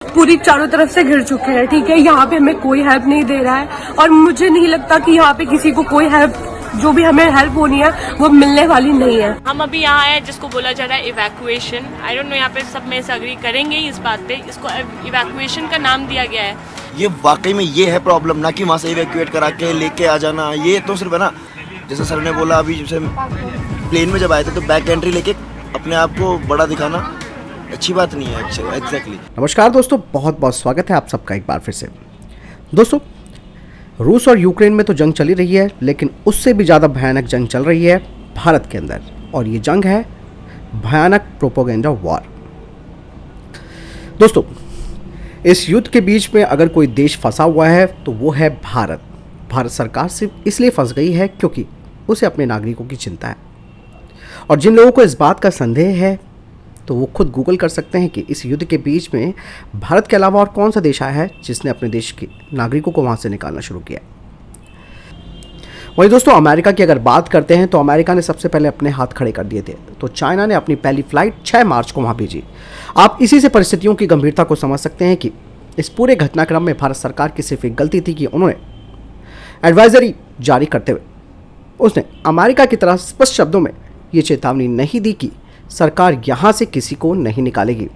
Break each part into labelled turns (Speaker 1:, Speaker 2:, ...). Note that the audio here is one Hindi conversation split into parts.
Speaker 1: पूरी चारों तरफ से घिर चुके हैं। ठीक है, यहाँ पे हमें कोई हेल्प नहीं दे रहा है और मुझे नहीं लगता कि यहाँ पे किसी को कोई हेल्प, जो भी हमें हेल्प होनी है वो मिलने वाली नहीं है।
Speaker 2: हम अभी यहाँ आए जिसको बोला जा रहा है इवैक्यूएशन। आई डोंट नो यहाँ पे सब में से अग्री करेंगे इस बात पे, इसको इवैक्यूएशन का नाम दिया गया है।
Speaker 3: ये वाकई में ये है प्रॉब्लम, ना कि वहाँ से इवैक्यूएट करा के लेके आ जाना। ये तो सिर्फ है ना, जैसे सर ने बोला अभी, जैसे प्लेन में जब आए थे तो बैक एंट्री लेके अपने आप को बड़ा दिखाना अच्छी बात नहीं है एग्जैक्टली।
Speaker 4: नमस्कार दोस्तों, बहुत बहुत स्वागत है आप सबका एक बार फिर से। दोस्तों, रूस और यूक्रेन में तो जंग चली रही है, लेकिन उससे भी ज़्यादा भयानक जंग चल रही है भारत के अंदर, और ये जंग है भयानक प्रोपेगेंडा वॉर। दोस्तों, इस युद्ध के बीच में अगर कोई देश फंसा हुआ है तो वो है भारत। भारत सरकार सिर्फ इसलिए फंस गई है क्योंकि उसे अपने नागरिकों की चिंता है। और जिन लोगों को इस बात का संदेह है तो वो खुद गूगल कर सकते हैं कि इस युद्ध के बीच में भारत के अलावा और कौन सा देश आया है जिसने अपने देश के नागरिकों को वहाँ से निकालना शुरू किया। वहीं दोस्तों, अमेरिका की अगर बात करते हैं तो अमेरिका ने सबसे पहले अपने हाथ खड़े कर दिए थे, तो चाइना ने अपनी पहली फ्लाइट 6 मार्च को वहाँ भेजी। आप इसी से परिस्थितियों की गंभीरता को समझ सकते हैं कि इस पूरे घटनाक्रम में भारत सरकार की सिर्फ एक गलती थी कि उन्होंने एडवाइजरी जारी करते हुए उसने अमेरिका की तरह स्पष्ट शब्दों में ये चेतावनी नहीं दी कि सरकार यहाँ से किसी को नहीं निकालेगी,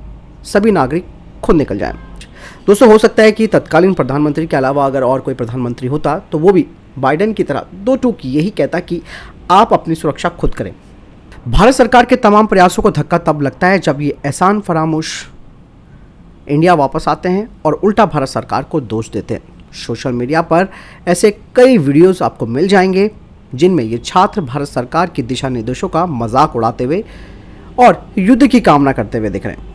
Speaker 4: सभी नागरिक खुद निकल जाएं। दोस्तों, हो सकता है कि तत्कालीन प्रधानमंत्री के अलावा अगर और कोई प्रधानमंत्री होता तो वो भी बाइडेन की तरह दो टूक यही कहता कि आप अपनी सुरक्षा खुद करें। भारत सरकार के तमाम प्रयासों को धक्का तब लगता है जब ये एहसान फरामोश इंडिया वापस आते हैं और उल्टा भारत सरकार को दोष देते हैं। सोशल मीडिया पर ऐसे कई वीडियोस आपको मिल जाएंगे जिनमें ये छात्र भारत सरकार के दिशा निर्देशों का मजाक उड़ाते हुए और युद्ध की कामना करते हुए दिख रहे हैं।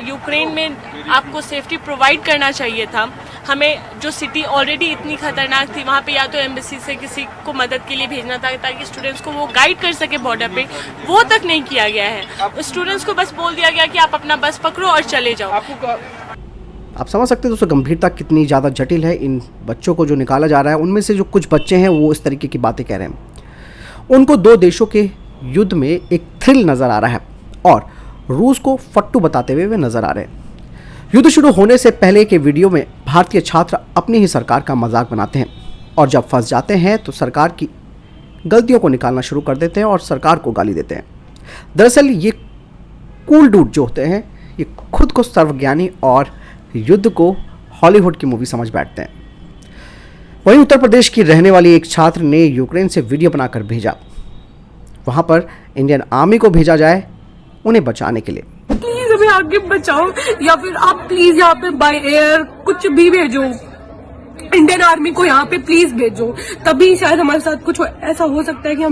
Speaker 2: यूक्रेन में आपको सेफ्टी प्रोवाइड करना चाहिए था। हमें जो सिटी ऑलरेडी इतनी खतरनाक थी, वहाँ पे या तो एम्बेसी से किसी को मदद के लिए भेजना था ताकि स्टूडेंट्स को वो गाइड कर सके बॉर्डर पे, वो तक नहीं किया गया है। स्टूडेंट्स को बस बोल दिया गया कि आप अपना बस पकड़ो और चले जाओ।
Speaker 4: आप समझ सकते हैं दोस्तों गंभीरता कितनी ज़्यादा जटिल है। इन बच्चों को जो निकाला जा रहा है उनमें से जो कुछ बच्चे हैं वो इस तरीके की बातें कह रहे हैं। उनको दो देशों के युद्ध में एक थ्रिल नज़र आ रहा है और रूस को फट्टू बताते हुए वे नजर आ रहे हैं। युद्ध शुरू होने से पहले के वीडियो में भारतीय छात्र अपनी ही सरकार का मजाक बनाते हैं और जब फंस जाते हैं तो सरकार की गलतियों को निकालना शुरू कर देते हैं और सरकार को गाली देते हैं। दरअसल ये कूल डूड जो होते हैं ये खुद को सर्वज्ञानी और युद्ध को हॉलीवुड की मूवी समझ बैठते हैं। वहीं उत्तर प्रदेश की रहने वाली एक छात्र ने यूक्रेन से वीडियो बनाकर भेजा, वहां पर इंडियन आर्मी को भेजा जाए उन्हें बचाने के लिए।
Speaker 1: प्लीज हमें आगे बचाओ, या फिर आप प्लीज यहाँ पे बाय एयर कुछ भी भेजो, इंडियन आर्मी को यहाँ पे प्लीज भेजो, तभी शायद हमारे साथ कुछ ऐसा हो सकता है कि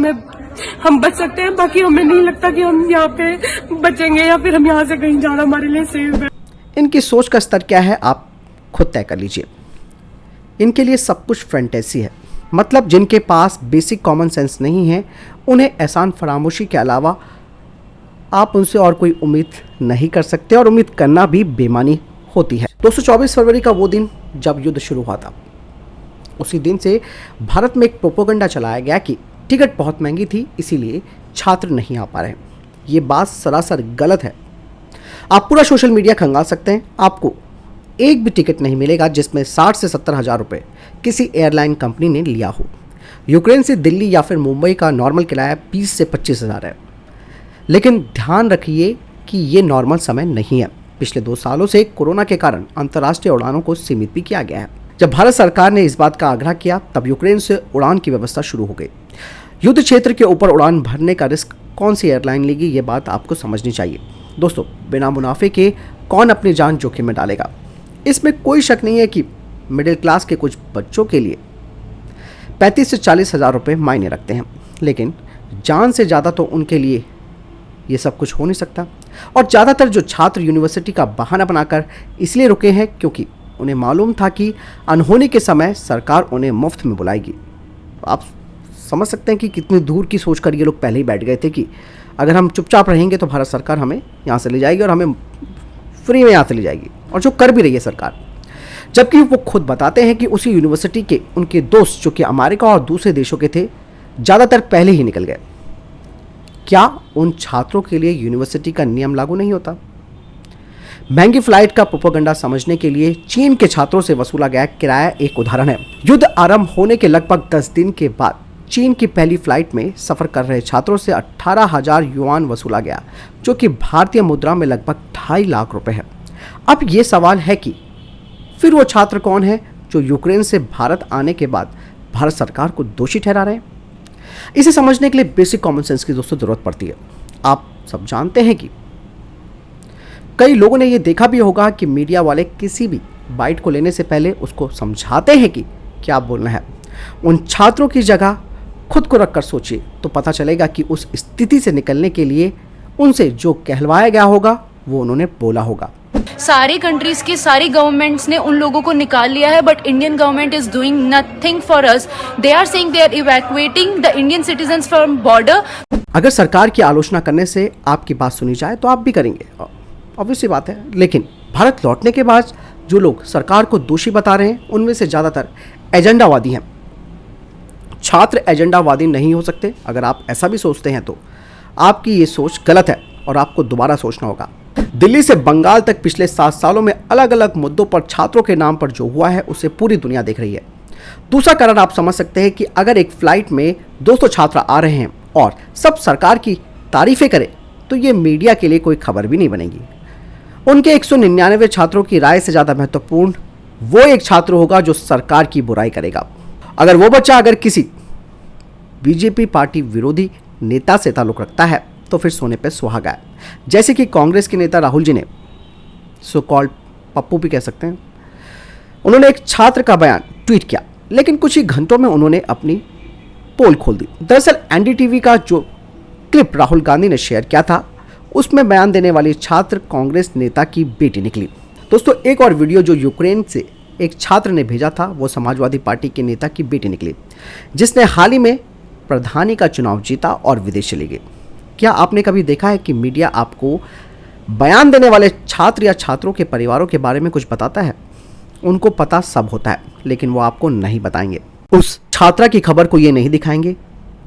Speaker 1: हम बच सकते हैं। बाकी हमें नहीं लगता कि हम यहाँ पे बचेंगे या फिर हम यहाँ से कहीं जाना हमारे लिए सेफ है।
Speaker 4: इनकी सोच का स्तर क्या है आप खुद तय कर लीजिए। इनके लिए सब कुछ फैंटेसी है, मतलब जिनके पास बेसिक कॉमन सेंस नहीं है उन्हें एहसान फरामोशी के अलावा आप उनसे और कोई उम्मीद नहीं कर सकते, और उम्मीद करना भी बेईमानी होती है। 224 फरवरी का वो दिन जब युद्ध शुरू हुआ था, उसी दिन से भारत में एक प्रोपेगेंडा चलाया गया कि टिकट बहुत महंगी थी इसीलिए छात्र नहीं आ पा रहे। ये बात सरासर गलत है। आप पूरा सोशल मीडिया खंगाल सकते हैं, आपको एक भी टिकट नहीं मिलेगा जिसमें 60 से 70 हज़ार रुपये किसी एयरलाइन कंपनी ने लिया हो। यूक्रेन से दिल्ली या फिर मुंबई का नॉर्मल किराया 20 से 25 हज़ार है, लेकिन ध्यान रखिए कि ये नॉर्मल समय नहीं है। पिछले 2 सालों से कोरोना के कारण अंतर्राष्ट्रीय उड़ानों को सीमित भी किया गया है। जब भारत सरकार ने इस बात का आग्रह किया तब यूक्रेन से उड़ान की व्यवस्था शुरू हो गई। युद्ध क्षेत्र के ऊपर उड़ान भरने का रिस्क कौन सी एयरलाइन लेगी, ये बात आपको समझनी चाहिए। दोस्तों, बिना मुनाफे के कौन अपनी जान जोखिम में डालेगा। इसमें कोई शक नहीं है कि मिडिल क्लास के कुछ बच्चों के लिए 35 से 40 हज़ार रुपये मायने रखते हैं, लेकिन जान से ज़्यादा तो उनके लिए ये सब कुछ हो नहीं सकता। और ज़्यादातर जो छात्र यूनिवर्सिटी का बहाना बनाकर इसलिए रुके हैं क्योंकि उन्हें मालूम था कि अनहोनी के समय सरकार उन्हें मुफ्त में बुलाएगी। आप समझ सकते हैं कि कितनी दूर की सोच कर ये लोग पहले ही बैठ गए थे कि अगर हम चुपचाप रहेंगे तो भारत सरकार हमें यहाँ से ले जाएगी और हमें फ्री में यहाँ से ले जाएगी, और जो कर भी रही है सरकार। जबकि वो खुद बताते हैं कि उसी यूनिवर्सिटी के उनके दोस्त जो कि अमेरिका और दूसरे देशों के थे ज़्यादातर पहले ही निकल गए। क्या उन छात्रों के लिए यूनिवर्सिटी का नियम लागू नहीं होता? महंगी फ्लाइट का प्रोपेगेंडा समझने के लिए चीन के छात्रों से वसूला गया किराया एक उदाहरण है। युद्ध आरंभ होने के लगभग 10 दिन के बाद चीन की पहली फ्लाइट में सफर कर रहे छात्रों से 18,000 युआन वसूला गया, जो कि भारतीय मुद्रा में लगभग 2.5 लाख रुपए है। अब ये सवाल है कि फिर वो छात्र कौन है जो यूक्रेन से भारत आने के बाद भारत सरकार को दोषी ठहरा रहे हैं? इसे समझने के लिए बेसिक कॉमन सेंस की दोस्तों जरूरत पड़ती है। आप सब जानते हैं कि कई लोगों ने यह देखा भी होगा कि मीडिया वाले किसी भी बाइट को लेने से पहले उसको समझाते हैं कि क्या बोलना है। उन छात्रों की जगह खुद को रखकर सोचिए तो पता चलेगा कि उस स्थिति से निकलने के लिए उनसे जो कहलवाया गया होगा वो उन्होंने बोला होगा।
Speaker 5: सारी कंट्रीज के सारी गवर्नमेंट्स ने उन लोगों को निकाल लिया है, but Indian government is doing nothing for us. They are saying they are evacuating the Indian citizens from border.
Speaker 4: अगर सरकार की आलोचना करने से आपकी बात सुनी जाए तो आप भी करेंगे, ऑब्वियसली बात है। लेकिन भारत लौटने के बाद जो लोग सरकार को दोषी बता रहे हैं उनमें से ज़्यादातर एजेंडावादी हैं। छात्र एजेंडावादी नहीं हो सकते। अगर आप ऐसा भी सोचते हैं तो आपकी ये सोच गलत है और आपको दोबारा सोचना होगा। दिल्ली से बंगाल तक पिछले 7 सालों में अलग अलग मुद्दों पर छात्रों के नाम पर जो हुआ है उसे पूरी दुनिया देख रही है। दूसरा कारण आप समझ सकते हैं कि अगर एक फ्लाइट में 200 छात्र आ रहे हैं और सब सरकार की तारीफें करें तो ये मीडिया के लिए कोई खबर भी नहीं बनेगी। उनके 199 छात्रों की राय से ज़्यादा महत्वपूर्ण वो एक छात्र होगा जो सरकार की बुराई करेगा। अगर वो बच्चा अगर किसी बीजेपी पार्टी विरोधी नेता से ताल्लुक़ रखता है तो फिर सोने पे सुहागा है। जैसे कि कांग्रेस के नेता राहुल जी ने, सो कॉल्ड पप्पू भी कह सकते हैं, उन्होंने एक छात्र का बयान ट्वीट किया, लेकिन कुछ ही घंटों में उन्होंने अपनी पोल खोल दी। दरअसल एनडीटीवी का जो क्लिप राहुल गांधी ने शेयर किया था उसमें बयान देने वाली छात्र कांग्रेस नेता की बेटी निकली। दोस्तों, एक और वीडियो जो यूक्रेन से एक छात्र ने भेजा था वो समाजवादी पार्टी के नेता की बेटी निकली, जिसने हाल ही में प्रधानी का चुनाव जीता और विदेश चली गई। क्या आपने कभी देखा है कि मीडिया आपको बयान देने वाले छात्र या छात्रों के परिवारों के बारे में कुछ बताता है? उनको पता सब होता है, लेकिन वो आपको नहीं बताएंगे। उस छात्रा की खबर को ये नहीं दिखाएंगे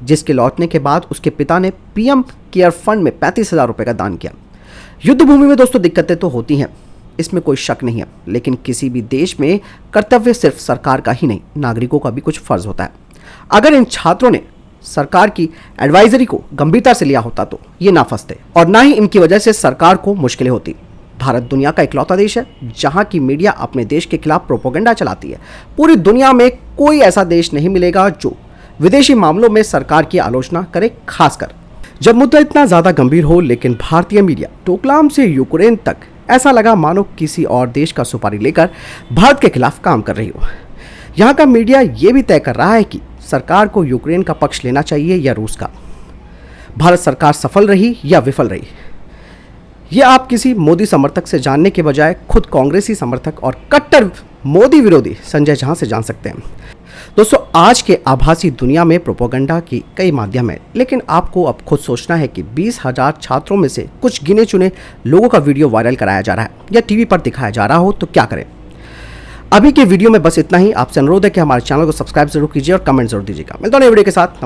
Speaker 4: जिसके लौटने के बाद उसके पिता ने पीएम केयर फंड में 35,000 रुपये का दान किया। युद्ध भूमि में दोस्तों दिक्कतें तो होती हैं, इसमें कोई शक नहीं है, लेकिन किसी भी देश में कर्तव्य सिर्फ सरकार का ही नहीं, नागरिकों का भी कुछ फर्ज होता है। अगर इन छात्रों ने सरकार की एडवाइजरी को गंभीरता से लिया होता तो ये ना फंसते और ना ही इनकी वजह से सरकार को मुश्किलें होती। भारत दुनिया का इकलौता देश है जहां की मीडिया अपने देश के खिलाफ प्रोपेगेंडा चलाती है। पूरी दुनिया में कोई ऐसा देश नहीं मिलेगा जो विदेशी मामलों में सरकार की आलोचना करे, खासकर जब मुद्दा इतना ज्यादा गंभीर हो। लेकिन भारतीय मीडिया डोकलाम से यूक्रेन तक ऐसा लगा मानो किसी और देश का सुपारी लेकर भारत के खिलाफ काम कर रही हो। यहाँ का मीडिया ये भी तय कर रहा है कि सरकार को यूक्रेन का पक्ष लेना चाहिए या रूस का। भारत सरकार सफल रही या विफल रही, ये आप किसी मोदी समर्थक से जानने के बजाय खुद कांग्रेसी समर्थक और कट्टर मोदी विरोधी संजय झा से जान सकते हैं। दोस्तों, आज के आभासी दुनिया में प्रोपेगेंडा की कई माध्यम है, लेकिन आपको अब खुद सोचना है कि 20,000 छात्रों में से कुछ गिने चुने लोगों का वीडियो वायरल कराया जा रहा है या टीवी पर दिखाया जा रहा हो तो क्या करें। अभी के वीडियो में बस इतना ही। आपसे अनुरोध है कि हमारे चैनल को सब्सक्राइब जरूर कीजिए और कमेंट जरूर दीजिएगा। मिलता हूं नई वीडियो के साथ।